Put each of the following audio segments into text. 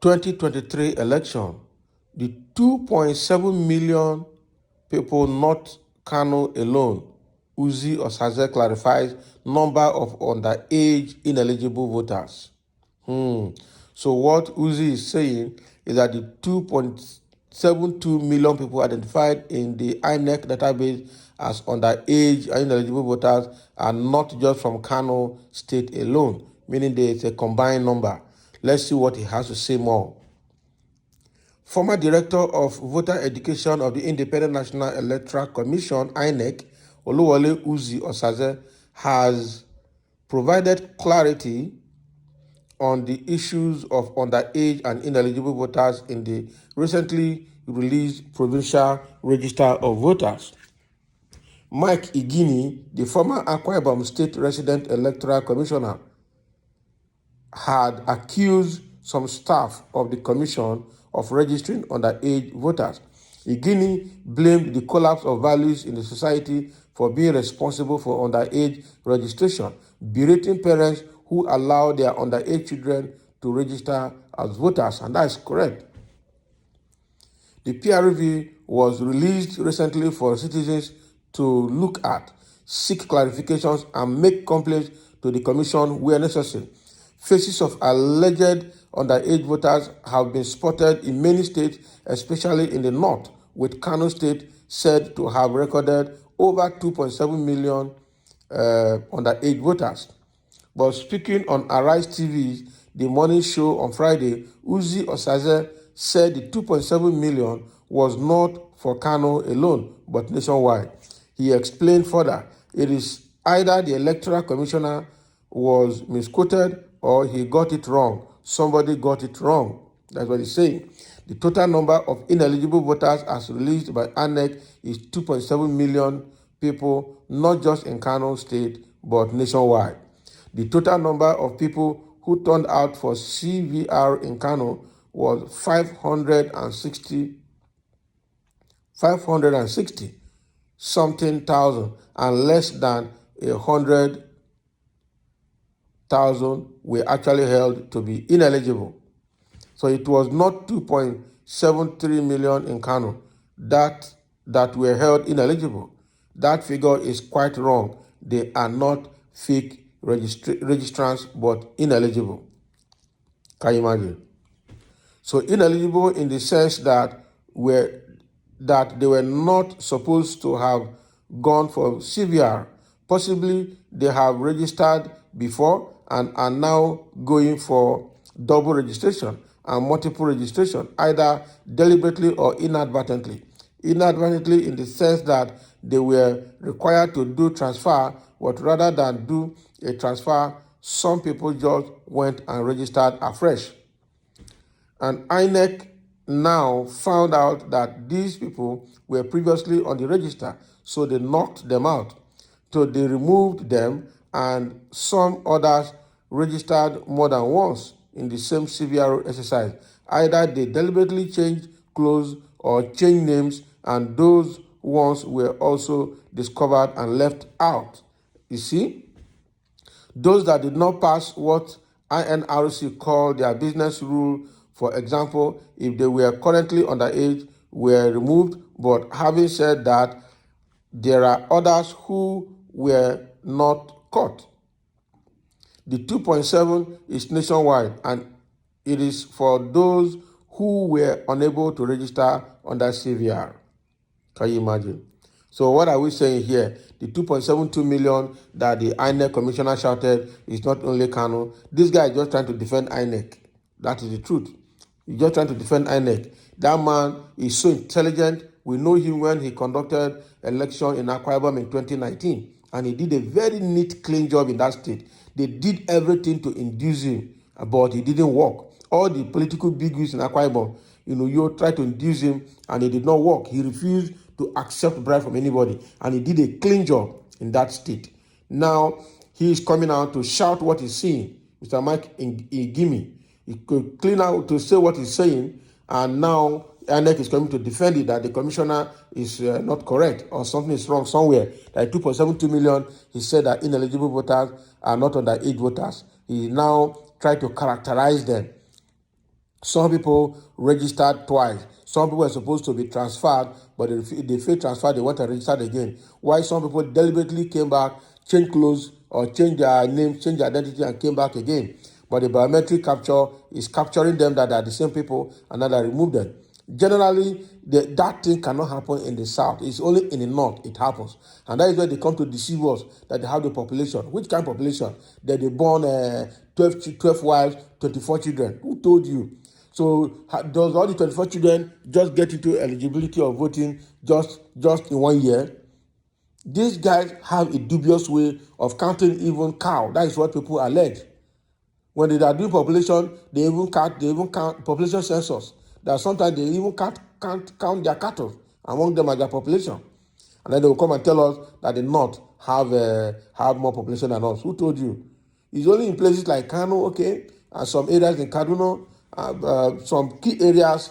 ...2023 election, the 2.7 million people, not Kano alone, Uzi Osaze clarifies number of underage ineligible voters. So what Uzi is saying is that the 2.72 million people identified in the Inec database as underage and ineligible voters are not just from Kano State alone, meaning there is a combined number. Let's see what he has to say more. Former Director of Voter Education of the Independent National Electoral Commission, Inec, Oluwole Uzi Osaze, has provided clarity on the issues of underage and ineligible voters in the recently released Provincial Register of Voters. Mike Igini, the former Akwa Ibom State Resident Electoral Commissioner, had accused some staff of the commission of registering underage voters. Igini blamed the collapse of values in the society for being responsible for underage registration, berating parents who allow their underage children to register as voters, and that is correct. The PRV was released recently for citizens to look at, seek clarifications, and make complaints to the commission where necessary. Faces of alleged underage voters have been spotted in many states, especially in the north, with Kano State said to have recorded over 2.7 million underage voters. But speaking on Arise TV, the morning show on Friday, Uzi Osaze said the 2.7 million was not for Kano alone, but nationwide. He explained further, it is either the electoral commissioner was misquoted or he got it wrong. Somebody got it wrong. That's what he's saying. The total number of ineligible voters as released by Inec is 2.7 million people, not just in Kano State, but nationwide. The total number of people who turned out for CVR in Kano was 560 something thousand, and less than 100,000 were actually held to be ineligible. So it was not 2.73 million in Kano that were held ineligible. That figure is quite wrong. They are not fake registrants, but ineligible. Can you imagine? So ineligible in the sense that they were not supposed to have gone for CVR. Possibly they have registered before and are now going for double registration and multiple registration, either deliberately or inadvertently. Inadvertently in the sense that they were required to do transfer, but rather than do a transfer, some people just went and registered afresh. And Inec now found out that these people were previously on the register, so they knocked them out. So they removed them, and some others registered more than once in the same CVR exercise. Either they deliberately changed clothes or changed names, and those ones were also discovered and left out. You see? Those that did not pass what INRC called their business rule, for example, if they were currently underage, were removed. But having said that, there are others who were not caught. The 2.7 is nationwide, and it is for those who were unable to register under CVR. Can you imagine? So what are we saying here? The 2.72 million that the Inec commissioner shouted is not only Kano. This guy is just trying to defend Inec. That is the truth. He's just trying to defend Inec. That man is so intelligent. We know him when he conducted election in Akwa Ibom in 2019. And he did a very neat, clean job in that state. They did everything to induce him, but he didn't work. All the political bigwigs in Akwa Ibom, you tried to induce him, and it did not work. He refused to accept bribe from anybody, and he did a clean job in that state. Now, he is coming out to shout what he's saying. Mr. Mike Igimi, he could clean out to say what he's saying, and now Inec is coming to defend it, that the commissioner is not correct or something is wrong somewhere. Like 2.72 million, he said that ineligible voters are not underage voters. He now tried to characterize them. Some people registered twice. Some people were supposed to be transferred, but they failed transfer, they went and registered again. Why some people deliberately came back, changed clothes, or changed their name, changed their identity, and came back again. But the biometric capture is capturing them that they are the same people, and then they remove them. Generally, that thing cannot happen in the south. It's only in the north it happens. And that is where they come to deceive us, that they have the population. Which kind of population? That they born 12 wives, 24 children. Who told you? So does all the 24 children just get into eligibility of voting just in 1 year? These guys have a dubious way of counting even cow. That is what people allege. When they are doing population, they even count population census. That sometimes they even count their cattle among them as their population. And then they will come and tell us that the North have more population than us. Who told you? It's only in places like Kano, okay, and some areas in Kaduna, some key areas,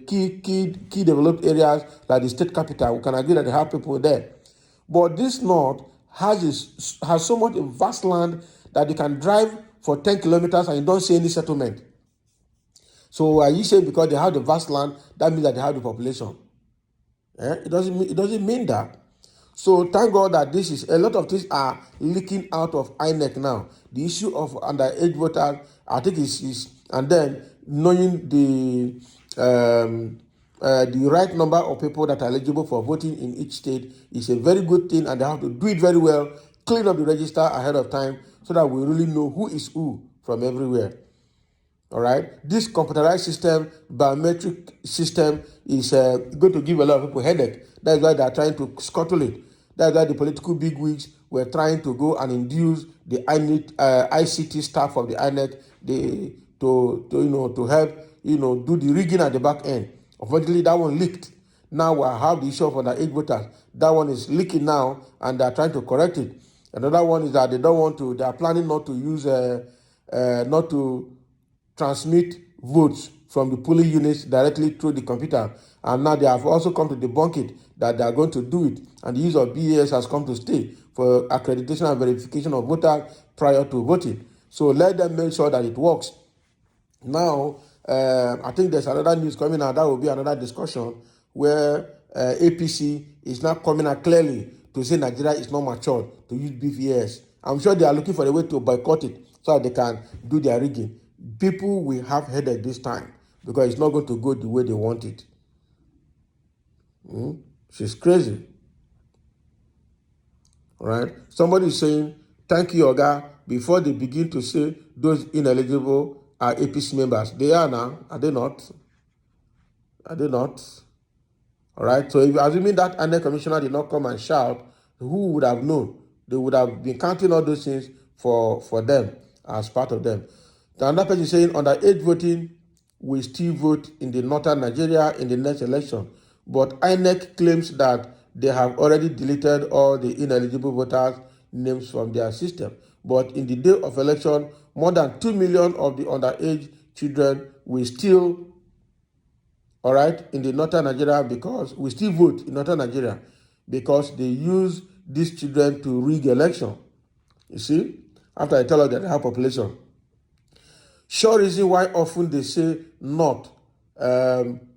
key developed areas like the state capital. We can agree that they have people there. But this North has so much vast land that they can drive for 10 kilometers and you don't see any settlement. So are you saying because they have the vast land, that means that they have the population? It doesn't mean that. So thank God that this is, a lot of things are leaking out of Inec now. The issue of underage voters, I think is and then knowing the right number of people that are eligible for voting in each state is a very good thing, and they have to do it very well, clean up the register ahead of time so that we really know who is who from everywhere. All right, this computerized system, biometric system, is going to give a lot of people headache. That's why they are trying to scuttle it. That's why the political bigwigs were trying to go and induce the ICT staff of the INEC to help do the rigging at the back end. Unfortunately, that one leaked. Now I have the issue of underage voters. That one is leaking now, and they are trying to correct it. Another one is that they are planning not to use not to transmit votes from the polling units directly through the computer. And now they have also come to debunk it, that they are going to do it. And the use of BAS has come to stay for accreditation and verification of voters prior to voting. So let them make sure that it works. Now, I think there's another news coming out. That will be another discussion where APC is now coming out clearly to say Nigeria is not matured to use BVS. I'm sure they are looking for a way to boycott it so that they can do their rigging. People will have headache this time because it's not going to go the way they want it. She's crazy. All right. Somebody is saying, thank you, Oga, before they begin to say those ineligible are APC members. They are now. Are they not? Are they not? All right. So if assuming that Inec commissioner did not come and shout, who would have known? They would have been counting all those things for them as part of them. The another person is saying underage voting will still vote in the northern Nigeria in the next election. But INEC claims that they have already deleted all the ineligible voters' names from their system. But in the day of election, more than 2 million of the underage children will still, all right, in the northern Nigeria, because we still vote in northern Nigeria because they use these children to rig election. You see, after I tell you that they have population. Sure reason why often they say not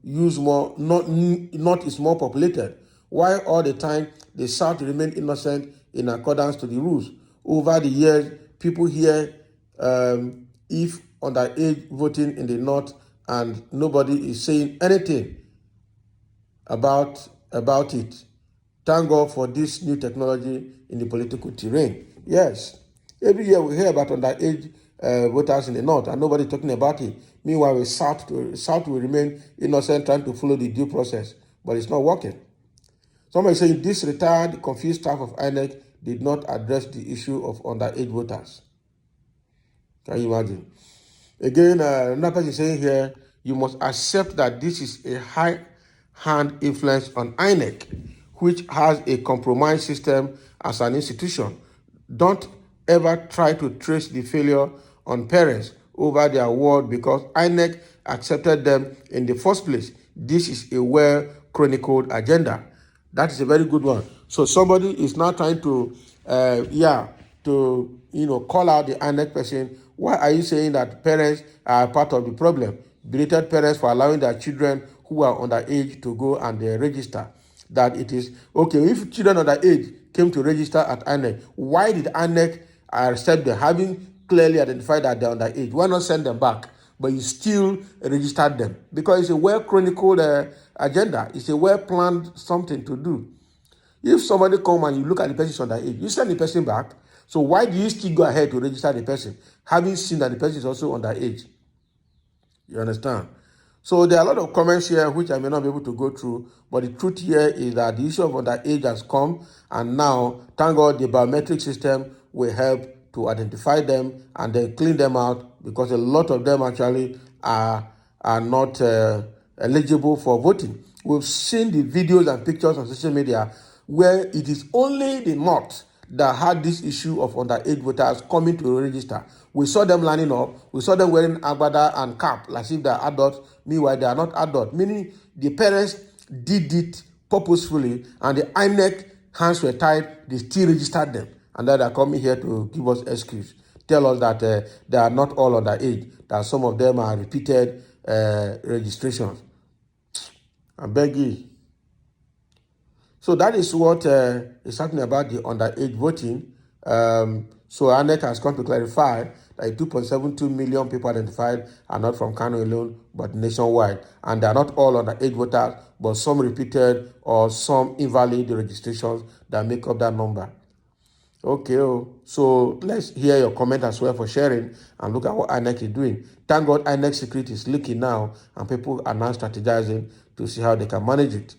use more, not is more populated. Why all the time the South remain innocent in accordance to the rules. Over the years, people hear if underage voting in the North and nobody is saying anything about it. Thank God for this new technology in the political terrain. Yes, every year we hear about underage voters in the North and nobody talking about it. Meanwhile, the South will remain innocent trying to follow the due process, but it's not working. Somebody saying this retired, confused staff of INEC did not address the issue of underage voters. Can you imagine? Again, another person saying here, you must accept that this is a high-hand influence on INEC, which has a compromised system as an institution. Don't ever try to trace the failure on parents over their word because INEC accepted them in the first place. this is a well chronicled agenda. That is a very good one. So somebody is now trying to, call out the INEC person. Why are you saying that parents are part of the problem? Belated parents for allowing their children who are underage to go and register. That it is okay if children underage came to register at INEC. Why did INEC accept them, having clearly identified that they're underage? Why not send them back? But you still registered them because it's a well chronicled agenda. It's a well planned something to do. If somebody come and you look at the person underage, you send the person back. So why do you still go ahead to register the person, having seen that the person is also underage? You understand? So there are a lot of comments here which I may not be able to go through, but the truth here is that the issue of underage has come, and now, thank God, the biometric system will help to identify them and then clean them out, because a lot of them actually are not eligible for voting. We've seen the videos and pictures on social media where it is only the North that had this issue of underage voters coming to register. We saw them lining up. We saw them wearing agbada and cap as if they are adults. Meanwhile, they are not adults, meaning the parents did it purposefully and the INEC hands were tied. They still registered them. And then they are coming here to give us excuse. Tell us that they are not all underage, that some of them are repeated registrations. I beg you. So that is what is happening about the underage voting. So INEC has come to clarify that 2.72 million people identified are not from Kano alone, but nationwide. And they are not all underage voters, but some repeated or some invalid registrations that make up that number. Okay, so let's hear your comment as well for sharing and look at what INEC is doing. Thank God INEC security is leaking now and people are now strategizing to see how they can manage it.